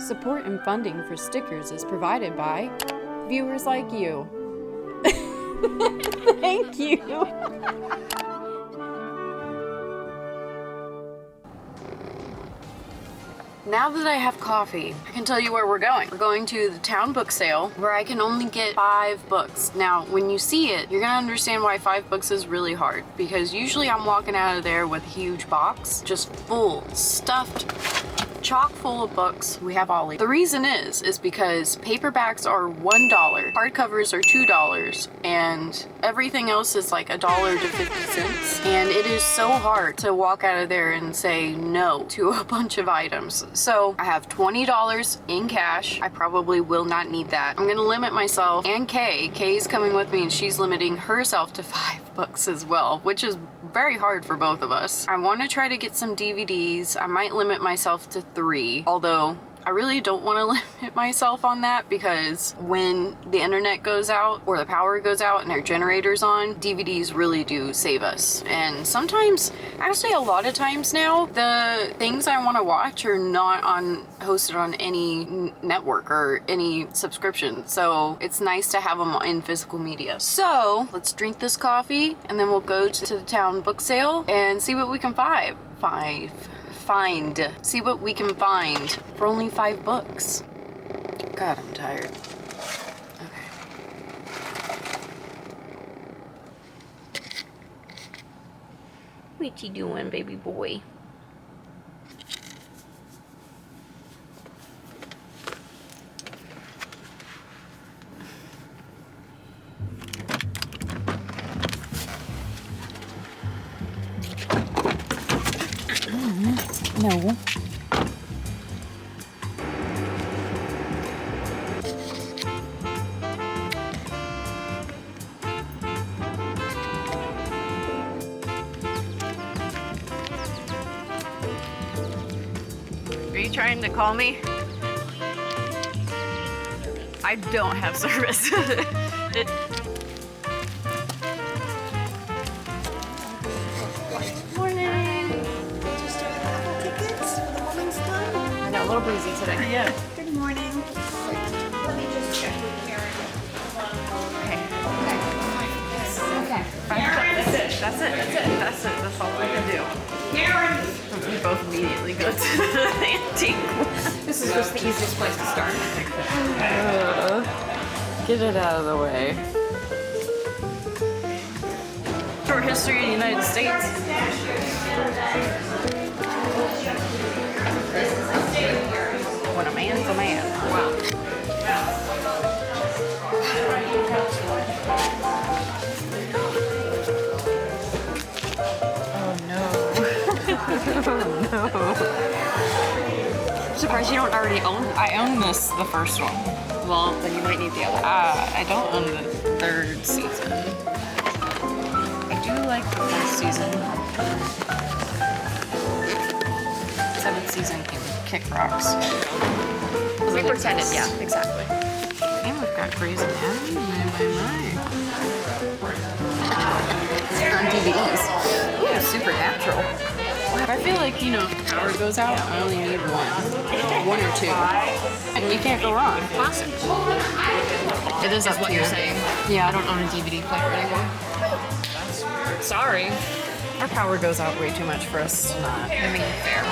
Support and funding for stickers is provided by viewers like you. Thank you. Now that I have coffee, I can tell you where we're going. We're going to the town book sale where I can only get 5 books. Now, when you see it, you're gonna understand why 5 books is really hard, because usually I'm walking out of there with a huge box, just full, stuffed, chock full of books. We have Ollie. The reason is because paperbacks are $1, hardcovers are $2, and everything else is like $1 to 50 cents. And it is so hard to walk out of there and say no to a bunch of items. So I have $20 in cash. I probably will not need that. I'm gonna limit myself and Kay's coming with me and she's limiting herself to 5 books as well, which is very hard for both of us. I want to try to get some DVDs. I might limit myself to 3, although I really don't want to limit myself on that because when the internet goes out or the power goes out and our generator's on, DVDs really do save us. And sometimes, actually a lot of times now, the things I want to watch are not hosted on any network or any subscription. So it's nice to have them in physical media. So let's drink this coffee and then we'll go to the town book sale and see what we can find. See what we can find for only 5 books. God, I'm tired. Okay. What you doing, baby boy? No. Are you trying to call me? I don't have service. A little breezy today. Yeah. Good morning. Let me just check with Karen. Okay. That's it. That's all we can do. Karen! We both immediately go to the antique. This is just the easiest place to start. Get it out of the way. Short history of the United States. When a man's a man. Wow. Oh no. Oh no. I'm surprised you don't already own it. I own the first one. Well, then you might need the other. I don't own the 3rd season. I do like the 4th season. 7th season can kick rocks. We pretended, yeah, exactly. And we've got Grey's Anatomy. My. On DVDs. Ooh, Supernatural. I feel like, if the power goes out, I only need 1 or 2. And you can't go wrong. Classic. It is up what to you're you. saying. Yeah. I don't own a DVD player anymore. Sorry. Our power goes out way too much for us to not. I mean, fair.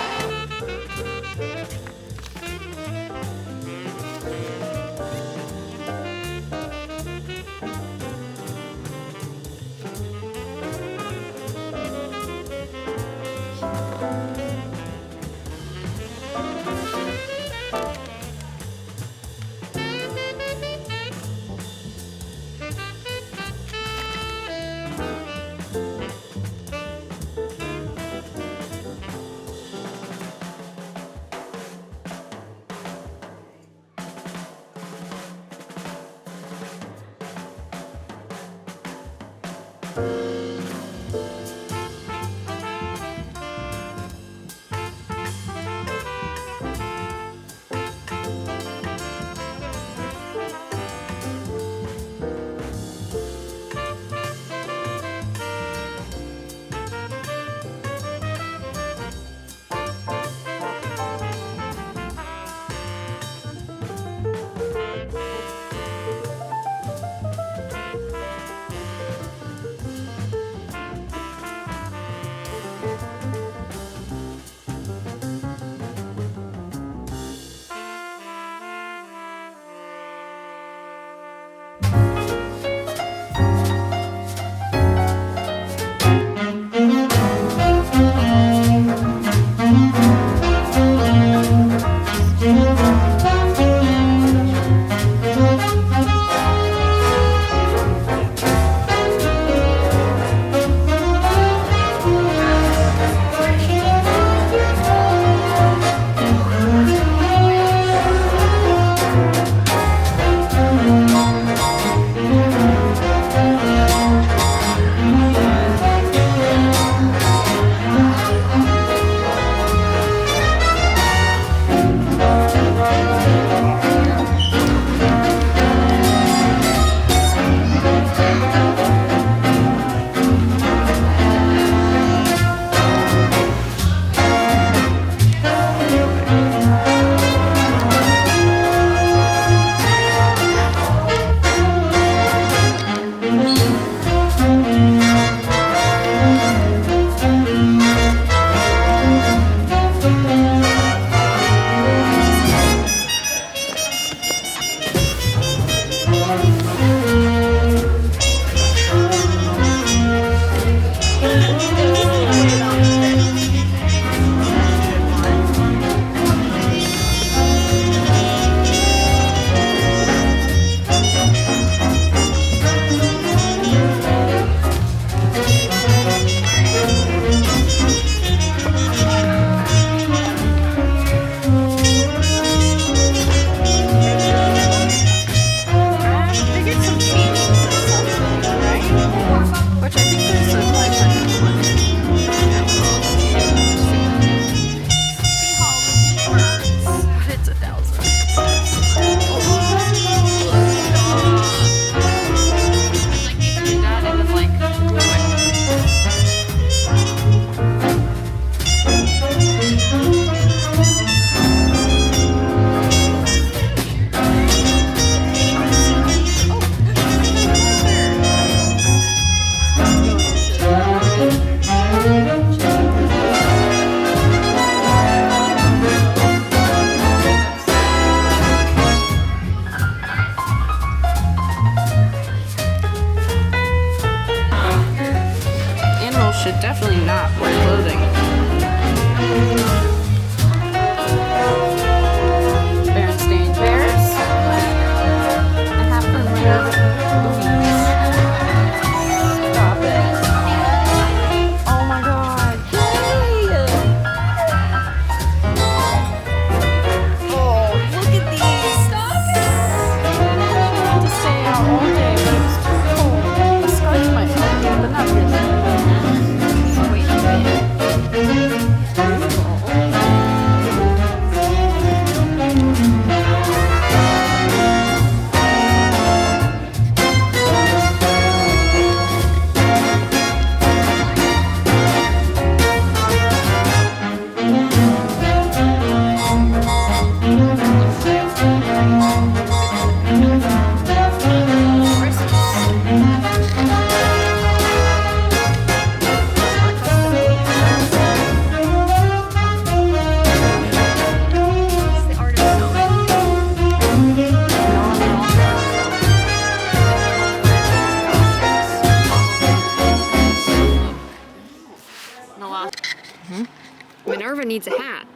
Minerva needs a hat.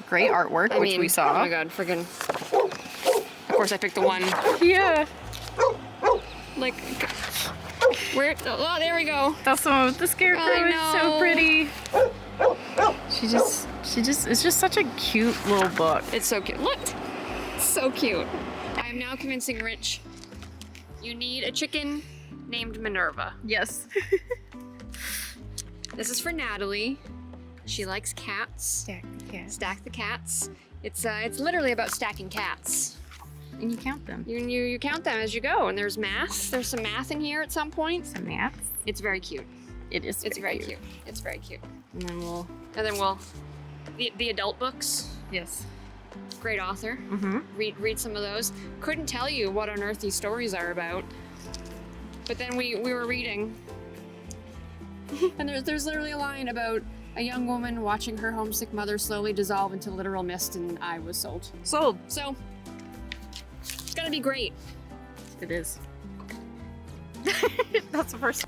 Great artwork, which we saw. Oh my god, friggin'. Of course I picked the one. Yeah. Like, where? Oh, there we go. That's the scarecrow. It's so pretty. It's just such a cute little book. It's so cute. Look, so cute. I am now convincing Rich. You need a chicken named Minerva. Yes. This is for Natalie. She likes cats. Stack the cats. Stack the cats. It's literally about stacking cats. And you count them. You count them as you go, and there's math. There's some math in here at some point. Some math. It's very cute. It is. It's very cute. It's very cute. And then we'll the adult books. Yes. Great author. Mm-hmm. Read some of those. Couldn't tell you what on earth these stories are about. But then we were reading, and there's literally a line about a young woman watching her homesick mother slowly dissolve into literal mist, and I was sold. Sold. So, it's gonna be great. It is. That's the first.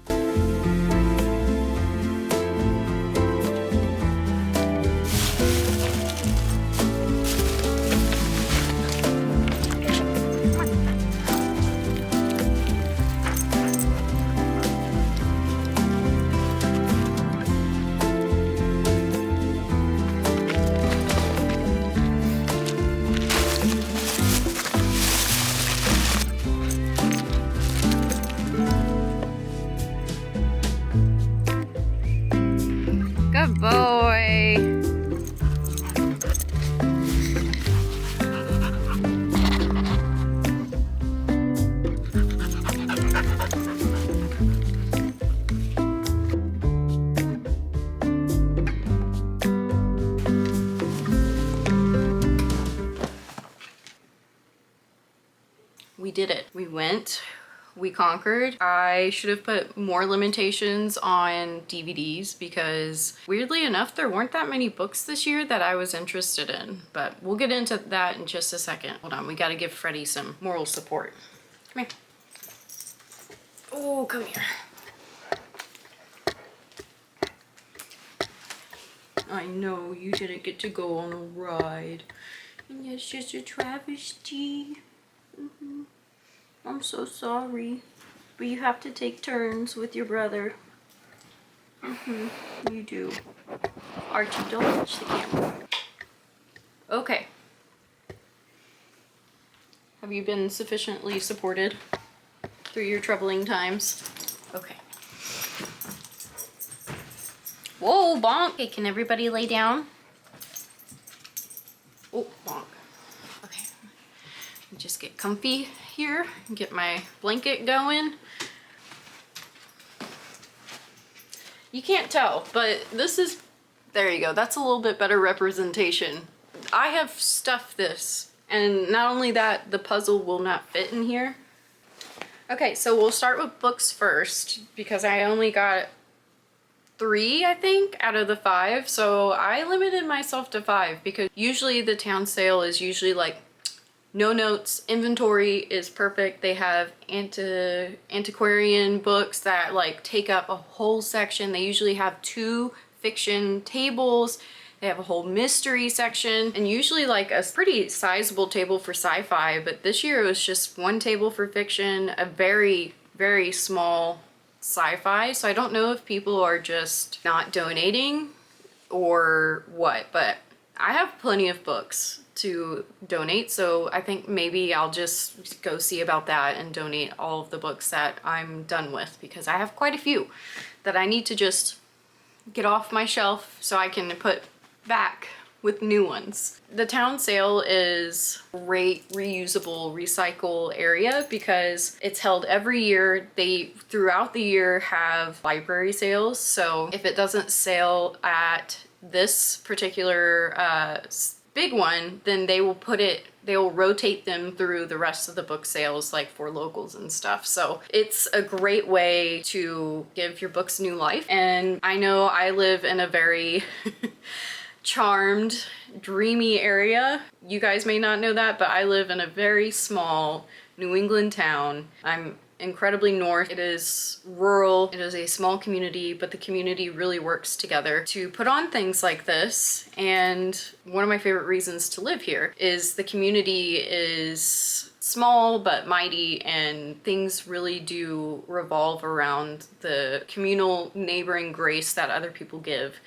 Good boy. We did it. We went. We conquered. I should have put more limitations on DVDs because weirdly enough, there weren't that many books this year that I was interested in, but we'll get into that in just a second. Hold on, we gotta give Freddie some moral support. Come here. Oh, come here. I know you didn't get to go on a ride. And that's just a travesty. I'm so sorry, but you have to take turns with your brother. You do. Archie, don't touch the camera. Okay. Have you been sufficiently supported through your troubling times? Okay. Whoa, bonk! Okay, can everybody lay down? Oh, bonk. Okay. Just get comfy here and get my blanket going. You can't tell, but this is, there you go. That's a little bit better representation. I have stuffed this, and not only that, the puzzle will not fit in here. Okay, so we'll start with books first because I only got 3, I think, out of the 5. So I limited myself to 5 because usually the town sale is usually like no notes, inventory is perfect. They have antiquarian books that like take up a whole section. They usually have 2 fiction tables. They have a whole mystery section and usually like a pretty sizable table for sci-fi, but this year it was just 1 table for fiction, a very, very small sci-fi. So I don't know if people are just not donating or what, but I have plenty of books to donate, so I think maybe I'll just go see about that and donate all of the books that I'm done with because I have quite a few that I need to just get off my shelf so I can put back with new ones. The town sale is a great reusable recycle area because it's held every year. They throughout the year have library sales, so if it doesn't sell at this particular big one, then they will rotate them through the rest of the book sales, like for locals and stuff. So it's a great way to give your books new life. And I know I live in a very charmed, dreamy area. You guys may not know that, but I live in a very small New England town. I'm incredibly north. It is rural. It is a small community, but the community really works together to put on things like this. And one of my favorite reasons to live here is the community is small but mighty, and things really do revolve around the communal neighboring grace that other people give.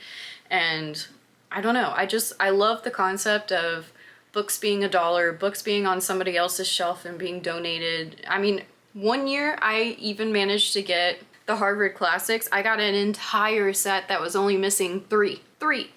And I don't know, I love the concept of books being $1, books being on somebody else's shelf and being donated. I mean, one year I even managed to get the Harvard Classics. I got an entire set that was only missing three,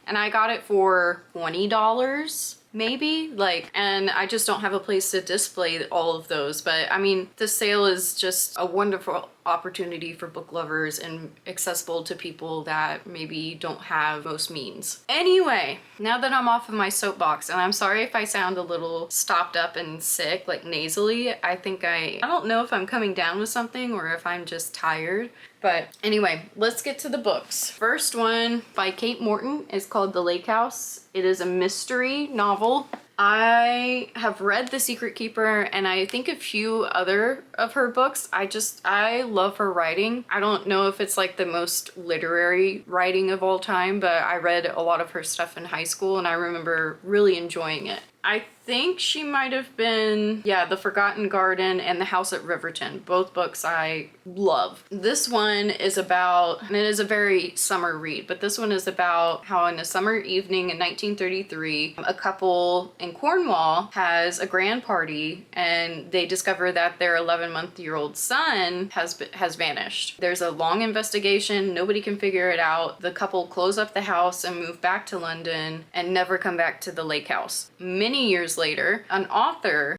and I got it for $20 maybe, like, and I just don't have a place to display all of those. But I mean, the sale is just a wonderful opportunity for book lovers and accessible to people that maybe don't have most means. Anyway, now that I'm off of my soapbox, and I'm sorry if I sound a little stopped up and sick, like nasally, I don't know if I'm coming down with something or if I'm just tired. But anyway, let's get to the books. First one by Kate Morton is called The Lake House. It is a mystery novel. I have read The Secret Keeper and I think a few other of her books. I love her writing. I don't know if it's like the most literary writing of all time, but I read a lot of her stuff in high school and I remember really enjoying it. I think she might have been, yeah, The Forgotten Garden and The House at Riverton. Both books I love. This one is about, and it is a very summer read, but this one is about how in a summer evening in 1933, a couple in Cornwall has a grand party and they discover that their 11-month-old son has vanished. There's a long investigation. Nobody can figure it out. The couple close up the house and move back to London and never come back to the lake house. Many years later, an author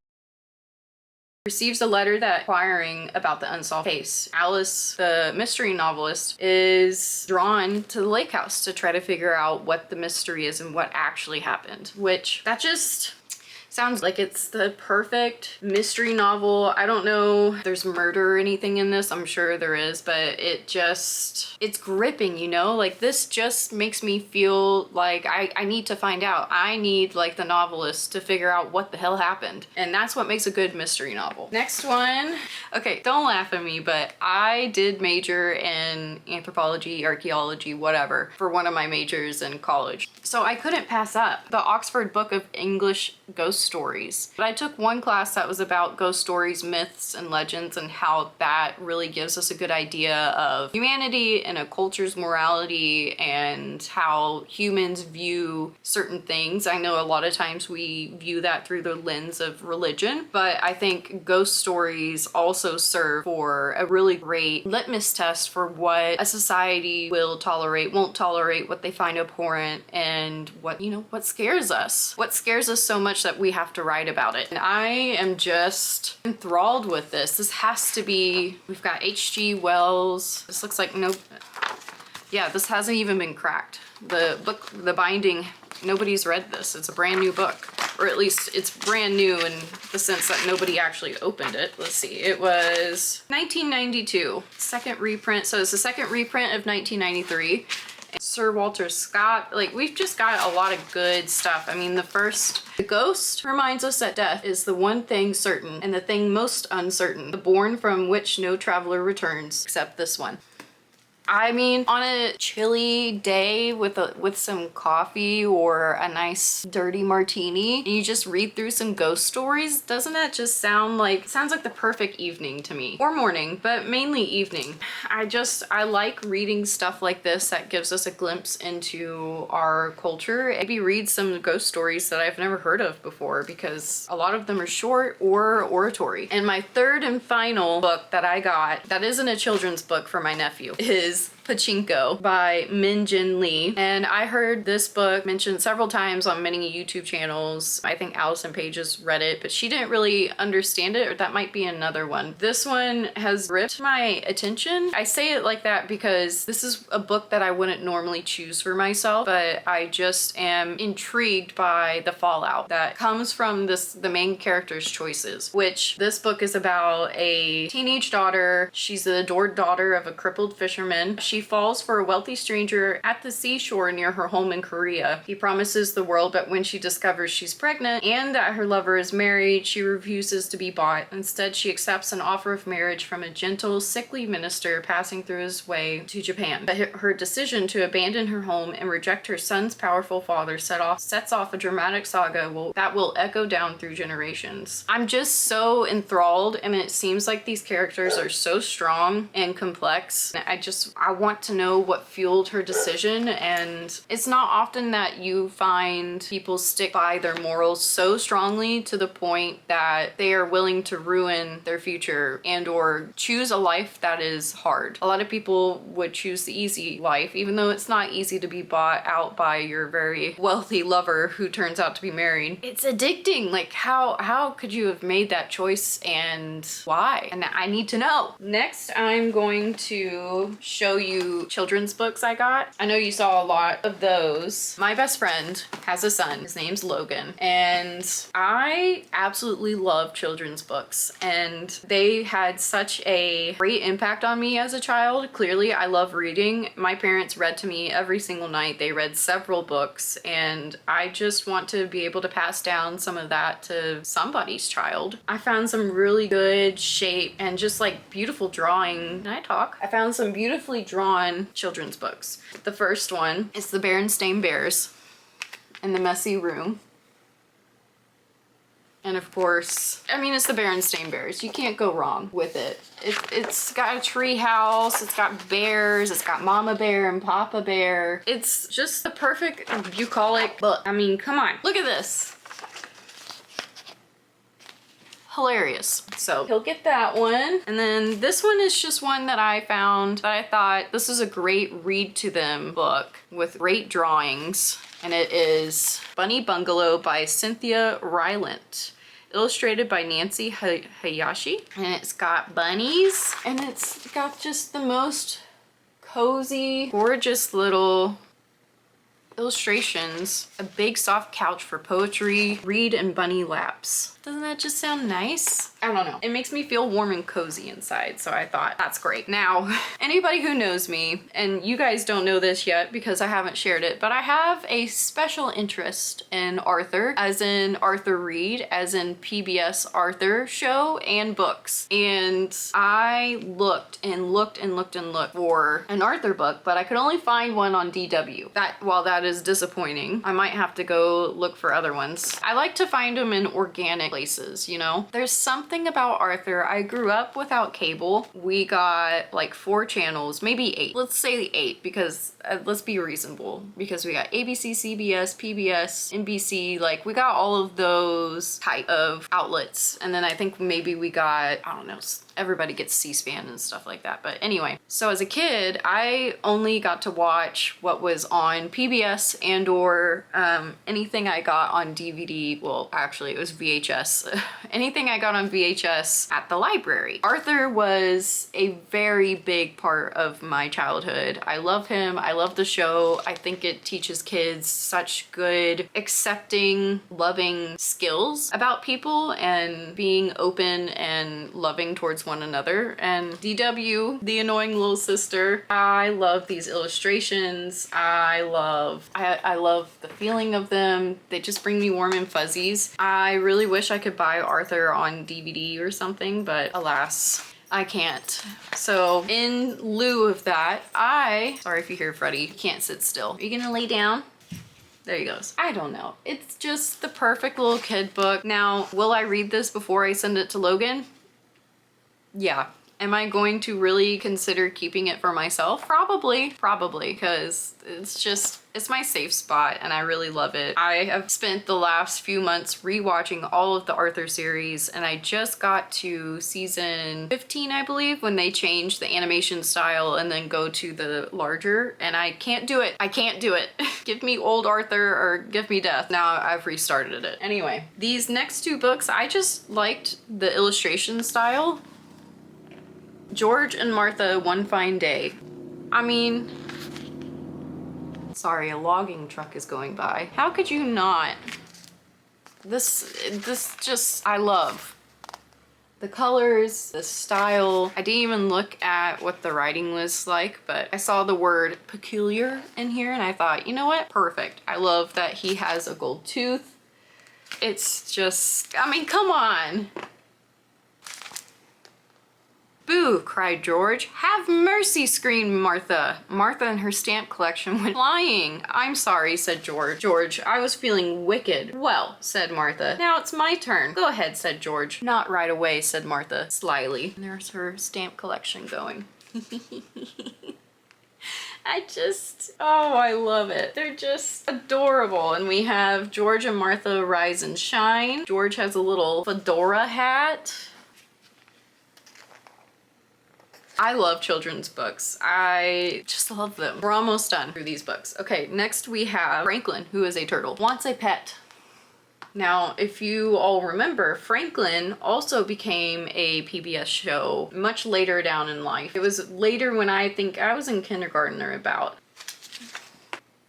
receives a letter inquiring about the unsolved case. Alice, the mystery novelist, is drawn to the lake house to try to figure out what the mystery is and what actually happened, which that just sounds like it's the perfect mystery novel. I don't know if there's murder or anything in this. I'm sure there is, but it's gripping, you know? Like, this just makes me feel like I need to find out. I need, like, the novelist to figure out what the hell happened. And that's what makes a good mystery novel. Next one. Okay, don't laugh at me, but I did major in anthropology, archaeology, whatever, for one of my majors in college. So I couldn't pass up the Oxford Book of English Ghost Stories. But I took one class that was about ghost stories, myths, and legends, and how that really gives us a good idea of humanity and a culture's morality and how humans view certain things. I know a lot of times we view that through the lens of religion, but I think ghost stories also serve for a really great litmus test for what a society will tolerate, won't tolerate, what they find abhorrent, and what scares us. What scares us so much that we have to write about it. And I am just enthralled with this. This has to be, we've got H.G. Wells. This looks like yeah, this hasn't even been cracked. The book, the binding, nobody's read this. It's a brand new book, or at least it's brand new in the sense that nobody actually opened it. Let's see, it was 1992, second reprint. So it's the second reprint of 1993. Sir Walter Scott, like, we've just got a lot of good stuff. I mean, the ghost reminds us that death is the one thing certain and the thing most uncertain, the bourne from which no traveler returns, except this one. I mean, on a chilly day with some coffee or a nice dirty martini, and you just read through some ghost stories, doesn't that just sounds like the perfect evening to me? Or morning, but mainly evening. I like reading stuff like this that gives us a glimpse into our culture. Maybe read some ghost stories that I've never heard of before, because a lot of them are short or oratory. And my third and final book that I got, that isn't a children's book for my nephew, is Pachinko by Min Jin Lee. And I heard this book mentioned several times on many YouTube channels. I think Allison Page has read it, but she didn't really understand it, or that might be another one. This one has gripped my attention. I say it like that because this is a book that I wouldn't normally choose for myself, but I just am intrigued by the fallout that comes from the main character's choices, which this book is about a teenage daughter. She's the adored daughter of a crippled fisherman. She falls for a wealthy stranger at the seashore near her home in Korea. He promises the world, but when she discovers she's pregnant and that her lover is married, she refuses to be bought. Instead, she accepts an offer of marriage from a gentle, sickly minister passing through his way to Japan. But her decision to abandon her home and reject her son's powerful father sets off a dramatic saga that will echo down through generations. I'm just so enthralled, and it seems like these characters are so strong and complex. I want to know what fueled her decision, and it's not often that you find people stick by their morals so strongly to the point that they are willing to ruin their future and or choose a life that is hard. A lot of people would choose the easy life, even though it's not easy to be bought out by your very wealthy lover who turns out to be married. It's addicting. Like, how could you have made that choice, and why? And I need to know. Next, I'm going to show you children's books I got. I know you saw a lot of those. My best friend has a son. His name's Logan, and I absolutely love children's books, and they had such a great impact on me as a child. Clearly, I love reading. My parents read to me every single night. They read several books, and I just want to be able to pass down some of that to somebody's child. I found some really good shape and just like beautiful drawing. Can I talk? I found some beautifully drawn children's books. The first one is The Berenstain Bears in the Messy Room. And of course, I mean, it's the Berenstain Bears. You can't go wrong with it. It's got a tree house, it's got bears, it's got Mama Bear and Papa Bear. It's just the perfect bucolic book. I mean, come on, look at this. Hilarious. So he'll get that one. And then this one is just one that I found that I thought this is a great read to them book with great drawings. And it is Bunny Bungalow by Cynthia Rylant, illustrated by Nancy Hayashi. And it's got bunnies, and it's got just the most cozy, gorgeous little illustrations, a big soft couch for poetry, read and bunny laps. Doesn't that just sound nice? I don't know. It makes me feel warm and cozy inside, so I thought that's great. Now, anybody who knows me, and you guys don't know this yet because I haven't shared it, but I have a special interest in Arthur, as in Arthur Reed, as in PBS Arthur show and books. And I looked and looked and looked and looked for an Arthur book, but I could only find one on DW. While that is disappointing, I might have to go look for other ones. I like to find them in organic places, you know? There's something about Arthur. I grew up without cable. We got like 4 channels, maybe 8. Let's say 8 because let's be reasonable, because we got ABC, CBS, PBS, NBC, like we got all of those type of outlets. And then I think maybe we got, I don't know, everybody gets C-SPAN and stuff like that. But anyway, so as a kid, I only got to watch what was on PBS and or anything I got on DVD. Well, actually it was VHS. Anything I got on VHS at the library. Arthur was a very big part of my childhood. I love him. I love the show. I think it teaches kids such good, accepting, loving skills about people and being open and loving towards one another. And DW, the annoying little sister, I love these illustrations. I love the feeling of them. They just bring me warm and fuzzies. I really wish I could buy Arthur on DVD or something, but alas, I can't. So in lieu of that, sorry if you hear Freddie, he can't sit still. Are you gonna lay down? There he goes. I don't know. It's just the perfect little kid book. Now, will I read this before I send it to Logan? Yeah. Am I going to really consider keeping it for myself? Probably, because it's my safe spot and I really love it. I have spent the last few months rewatching all of the Arthur series, and I just got to season 15, I believe, when they changed the animation style and then go to the larger, and I can't do it. I can't do it. Give me old Arthur or give me death. Now I've restarted it. Anyway, these next two books, I just liked the illustration style. George and Martha, One Fine Day. I mean, sorry, a logging truck is going by. How could you not? This just, I love. The colors, the style. I didn't even look at what the writing was like, but I saw the word peculiar in here and I thought, you know what? Perfect. I love that he has a gold tooth. It's just, I mean, come on. Boo, cried George. Have mercy, screamed Martha. Martha and her stamp collection went flying. I'm sorry, said George. George, I was feeling wicked. Well, said Martha. Now it's my turn. Go ahead, said George. Not right away, said Martha, slyly. And there's her stamp collection going. Oh, I love it. They're just adorable. And we have George and Martha rise and shine. George has a little fedora hat. I love children's books. I just love them. We're almost done through these books. Okay, next we have Franklin, who is a turtle, wants a pet. Now, if you all remember, Franklin also became a PBS show much later down in life. It was later when I think I was in kindergarten or about.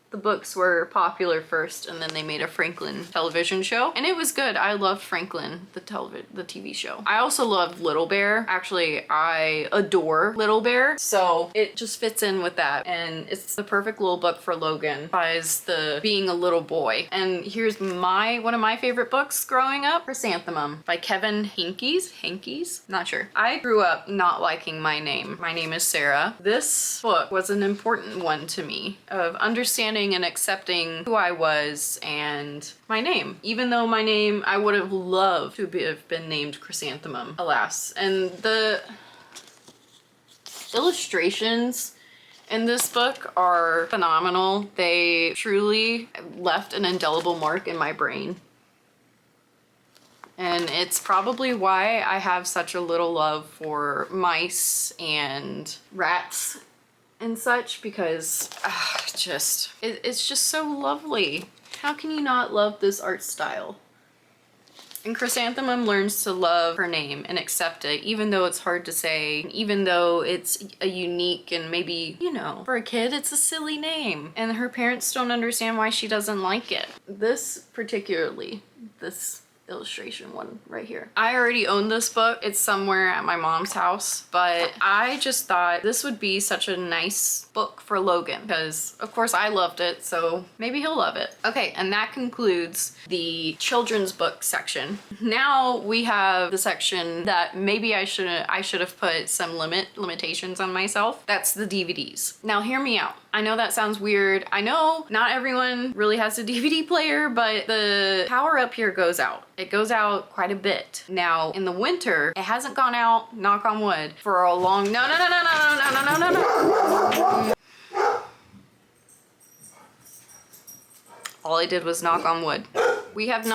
The books were popular first, and then they made a Franklin television show, and it was good. I loved Franklin, the TV show. I also loved Little Bear. Actually, I adore Little Bear, so it just fits in with that, and it's the perfect little book for Logan as the being a little boy. And here's one of my favorite books growing up, Chrysanthemum by Kevin Henkes? Not sure. I grew up not liking my name. My name is Sarah. This book was an important one to me, of understanding and accepting who I was and my name. Even though my name, I would have loved to have been named Chrysanthemum, alas. And the illustrations in this book are phenomenal. They truly left an indelible mark in my brain. And it's probably why I have such a little love for mice and rats and such, because it's just so lovely. How can you not love this art style? And Chrysanthemum learns to love her name and accept it, even though it's hard to say, even though it's a unique and maybe, you know, for a kid, it's a silly name. And her parents don't understand why she doesn't like it. This particularly, this illustration one right here. I already own this book. It's somewhere at my mom's house, but I just thought this would be such a nice book for Logan because of course I loved it, so maybe he'll love it. Okay, and that concludes the children's book section. Now we have the section that maybe I should have put some limitations on myself. That's the DVDs. Now hear me out. I know that sounds weird. I know not everyone really has a DVD player, but the power up here goes out. It goes out quite a bit. Now in the winter, it hasn't gone out, knock on wood, for a long, no. All I did was knock on wood. We have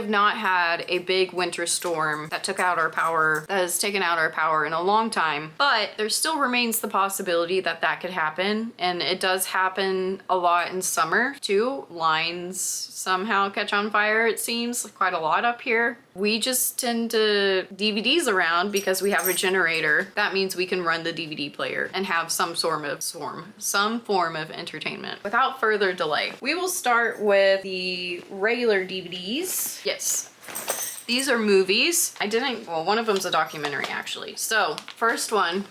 not had a big winter storm that took out our power, that has taken out our power in a long time, but there still remains the possibility that that could happen, and it does happen a lot in summer too. Lines somehow catch on fire, it seems, quite a lot up here. We just tend to DVDs around because we have a generator. That means we can run the DVD player and have some form of entertainment. Without further delay, we will start with the regular DVDs. Yes. These are movies. One of them's a documentary actually. So first one,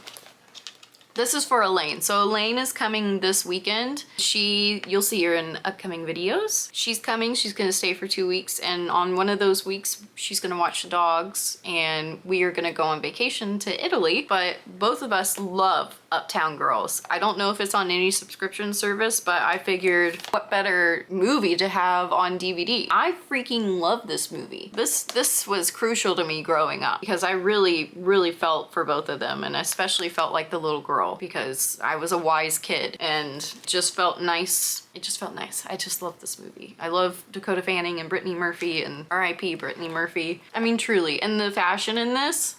this is for Elaine. So Elaine is coming this weekend. You'll see her in upcoming videos. She's coming, she's gonna stay for 2 weeks, and on one of those weeks, she's gonna watch the dogs, and we are gonna go on vacation to Italy, but both of us love Uptown Girls. I don't know if it's on any subscription service, but I figured what better movie to have on DVD. I freaking love this movie. This was crucial to me growing up because I really felt for both of them, and especially felt like the little girl because I was a wise kid and just felt nice. It just felt nice. I just love this movie. I love Dakota Fanning and Brittany Murphy, and R.I.P. Brittany Murphy. I mean, truly. And the fashion in this,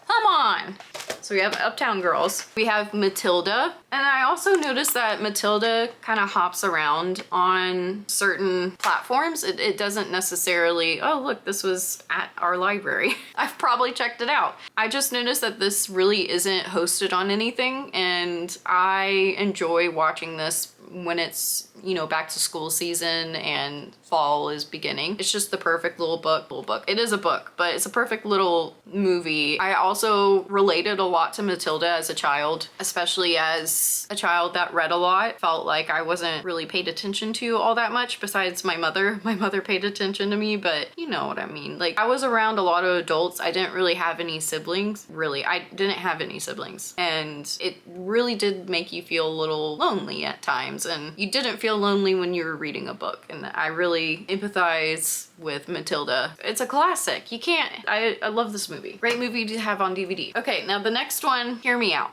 come on. So we have Uptown Girls. We have Matilda. And I also noticed that Matilda kind of hops around on certain platforms. It doesn't necessarily, oh look, this was at our library. I've probably checked it out. I just noticed that this really isn't hosted on anything, and I enjoy watching this when it's, you know, back to school season and fall is beginning. It's just the perfect little book. It is a book, but it's a perfect little movie. I also related a lot to Matilda as a child, especially as a child that read a lot. Felt like I wasn't really paid attention to all that much besides my mother. My mother paid attention to me, but you know what I mean. Like, I was around a lot of adults. I didn't really have any siblings. Really, I didn't have any siblings. And it really did make you feel a little lonely at times. And you didn't feel lonely when you were reading a book. And I really empathize with Matilda. It's a classic. You can't, I love this movie. Great movie to have on DVD. Okay, now the next one, hear me out.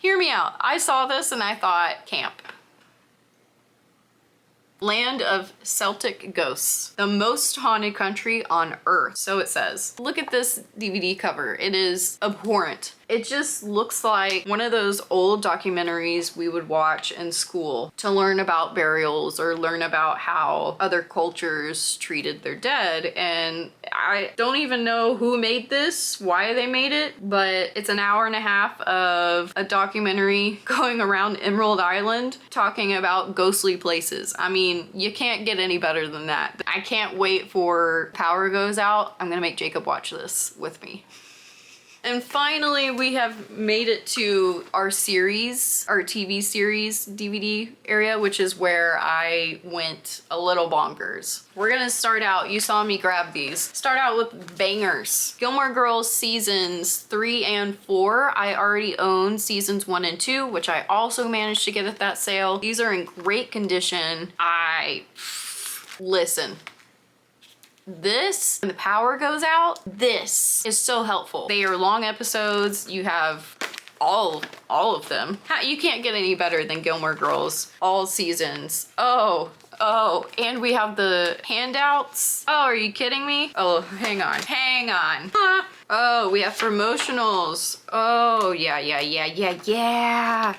Hear me out. I saw this and I thought, camp. Land of Celtic Ghosts, the most haunted country on earth. So it says. Look at this DVD cover. It is abhorrent. It just looks like one of those old documentaries we would watch in school to learn about burials or learn about how other cultures treated their dead. And I don't even know who made this, why they made it, but it's an hour and a half of a documentary going around Emerald Island talking about ghostly places. I mean, you can't get any better than that. I can't wait for power goes out. I'm gonna make Jacob watch this with me. And finally, we have made it to our series, our TV series DVD area, which is where I went a little bonkers. We're gonna start out, you saw me grab these. Start out with bangers. Gilmore Girls seasons 3 and 4. I already own seasons 1 and 2, which I also managed to get at that sale. These are in great condition. Listen. This, when the power goes out, this is so helpful. They are long episodes. You have all of them. You can't get any better than Gilmore Girls. All seasons. Oh, and we have the handouts. Oh, are you kidding me? Oh, hang on. Huh? Oh, we have promotionals. Oh, yeah.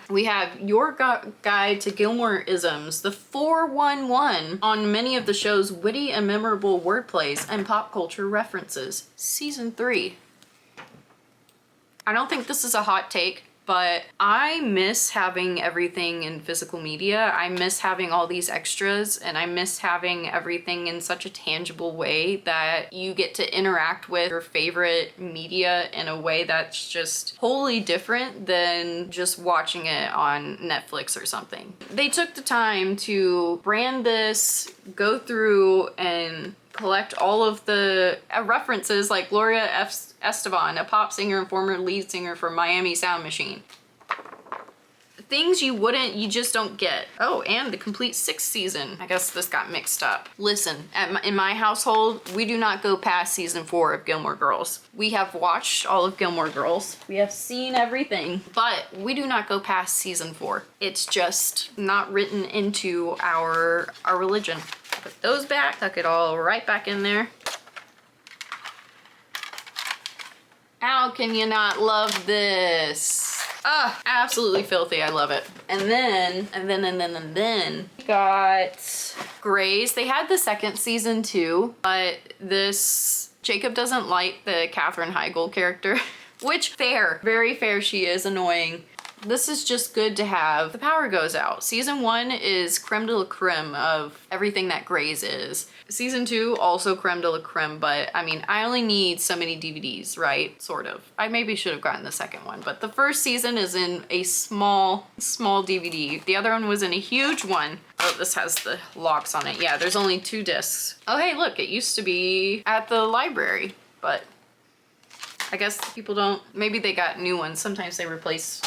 We have your guide to Gilmore-isms, the 411 on many of the show's witty and memorable wordplays and pop culture references. Season 3. I don't think this is a hot take, but I miss having everything in physical media. I miss having all these extras, and I miss having everything in such a tangible way that you get to interact with your favorite media in a way that's just wholly different than just watching it on Netflix or something. They took the time to brand this, go through and collect all of the references, like Gloria Estefan, a pop singer and former lead singer for Miami Sound Machine. Things you just don't get. Oh, and the complete 6th season. I guess this got mixed up. Listen, in my household, we do not go past season 4 of Gilmore Girls. We have watched all of Gilmore Girls. We have seen everything, but we do not go past season 4. It's just not written into our religion. Put those back, tuck it all right back in there. How can you not love this? Absolutely filthy. I love it. And then we got Grays. They had the 2nd season too, but this Jacob doesn't like the Katherine Heigl character, which fair, very fair. She is annoying. This is just good to have. The power goes out. Season 1 is creme de la creme of everything that Grey's is. Season 2, also creme de la creme, but I mean, I only need so many DVDs, right? Sort of. I maybe should have gotten the 2nd one, but the 1st season is in a small DVD. The other one was in a huge one. Oh, this has the locks on it. Yeah, there's only 2 discs. Oh, hey, look, it used to be at the library, but I guess people don't, maybe they got new ones. Sometimes they replace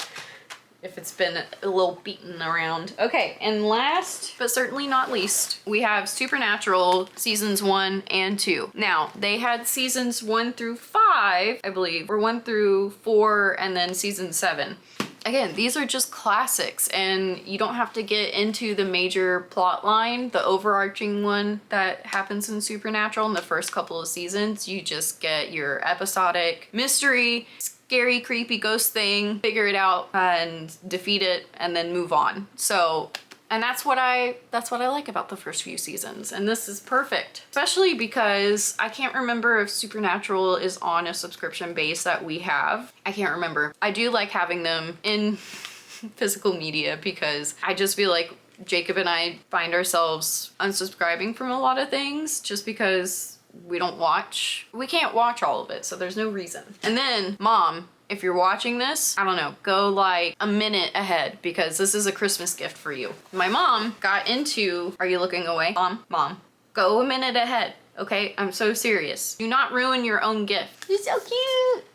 if it's been a little beaten around. Okay, and last but certainly not least, we have Supernatural seasons 1 and 2. Now, they had seasons 1 through 5, I believe, or 1 through 4, and then season 7. Again, these are just classics, and you don't have to get into the major plot line, the overarching one that happens in Supernatural in the first couple of seasons. You just get your episodic mystery, scary, creepy ghost thing, figure it out and defeat it, and then move on. So, and that's what I like about the first few seasons, and this is perfect. Especially because I can't remember if Supernatural is on a subscription base that we have. I can't remember. I do like having them in physical media because I just feel like Jacob and I find ourselves unsubscribing from a lot of things just because we can't watch all of it, so there's no reason. And then, Mom, if you're watching this, I don't know, go like a minute ahead because this is a Christmas gift for you. My mom got into, are you looking away? Mom, go a minute ahead, okay? I'm so serious. Do not ruin your own gift. You're so cute.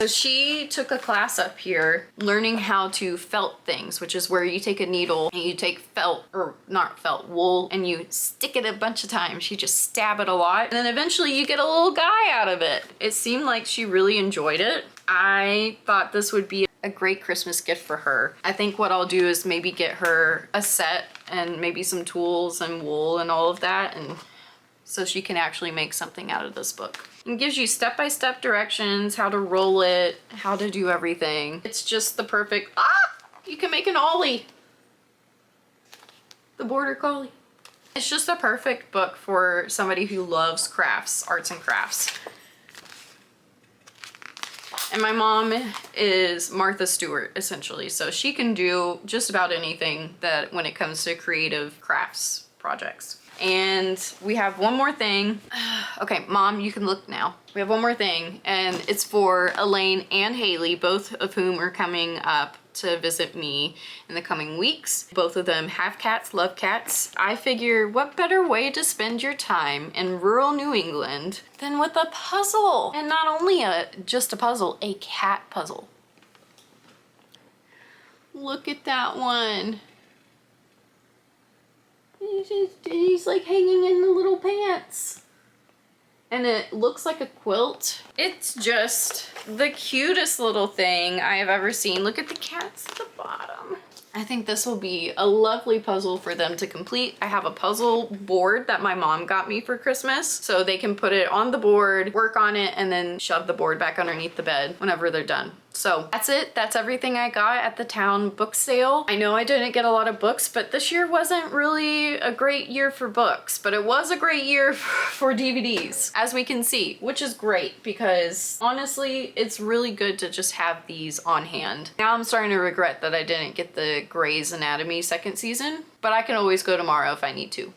So she took a class up here learning how to felt things, which is where you take a needle and you take felt, or not felt, wool, and you stick it a bunch of times. You just stab it a lot, and then eventually you get a little guy out of it. It seemed like she really enjoyed it. I thought this would be a great Christmas gift for her. I think what I'll do is maybe get her a set and maybe some tools and wool and all of that, and so she can actually make something out of this book. It gives you step-by-step directions, how to roll it, how to do everything. It's just the perfect, you can make an ollie. The Border Collie. It's just a perfect book for somebody who loves crafts, arts and crafts. And my mom is Martha Stewart, essentially, so she can do just about anything that when it comes to creative crafts projects. And we have one more thing. Okay, Mom, you can look now. We have one more thing, and it's for Elaine and Haley, both of whom are coming up to visit me in the coming weeks. Both of them have cats, love cats. I figure what better way to spend your time in rural New England than with a puzzle? And not only just a puzzle, a cat puzzle. Look at that one. He's like hanging in the little pants. And it looks like a quilt. It's just the cutest little thing I have ever seen. Look at the cats at the bottom. I think this will be a lovely puzzle for them to complete. I have a puzzle board that my mom got me for Christmas, so they can put it on the board, work on it, and then shove the board back underneath the bed whenever they're done. So that's it. That's everything I got at the town book sale. I know I didn't get a lot of books, but this year wasn't really a great year for books, but it was a great year for DVDs, as we can see, which is great because honestly, it's really good to just have these on hand. Now I'm starting to regret that I didn't get the Grey's Anatomy second season, but I can always go tomorrow if I need to.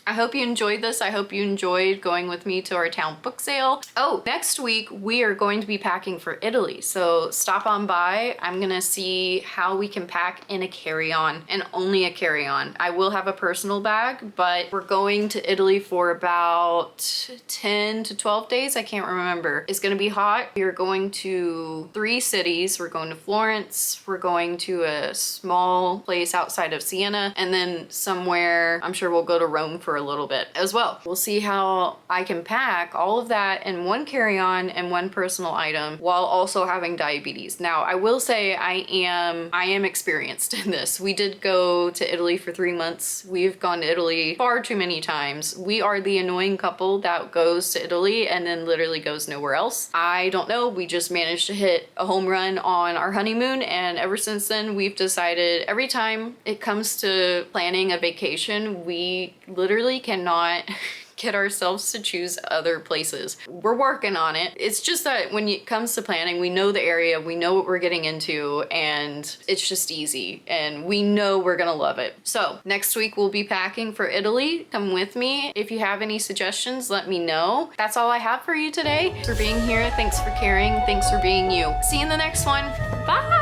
I hope you enjoyed this. I hope you enjoyed going with me to our town book sale. Oh, next week we are going to be packing for Italy. So stop on by. I'm gonna see how we can pack in a carry-on and only a carry-on. I will have a personal bag, but we're going to Italy for about 10 to 12 days. I can't remember. It's gonna be hot. We're going to 3 cities. We're going to Florence. We're going to a small place outside of Siena, and then somewhere, I'm sure we'll go to Rome for a little bit as well. We'll see how I can pack all of that in one carry-on and one personal item while also having diabetes. Now, I will say I am experienced in this. We did go to Italy for 3 months. We've gone to Italy far too many times. We are the annoying couple that goes to Italy and then literally goes nowhere else. I don't know, we just managed to hit a home run on our honeymoon, and ever since then we've decided every time it comes to planning a vacation, we literally cannot get ourselves to choose other places. We're working on it. It's just that when it comes to planning, we know the area, we know what we're getting into, and it's just easy, and we know we're gonna love it. So next week we'll be packing for Italy. Come with me. If you have any suggestions, let me know. That's all I have for you today. Thanks for being here. Thanks for caring. Thanks for being you. See you in the next one. Bye.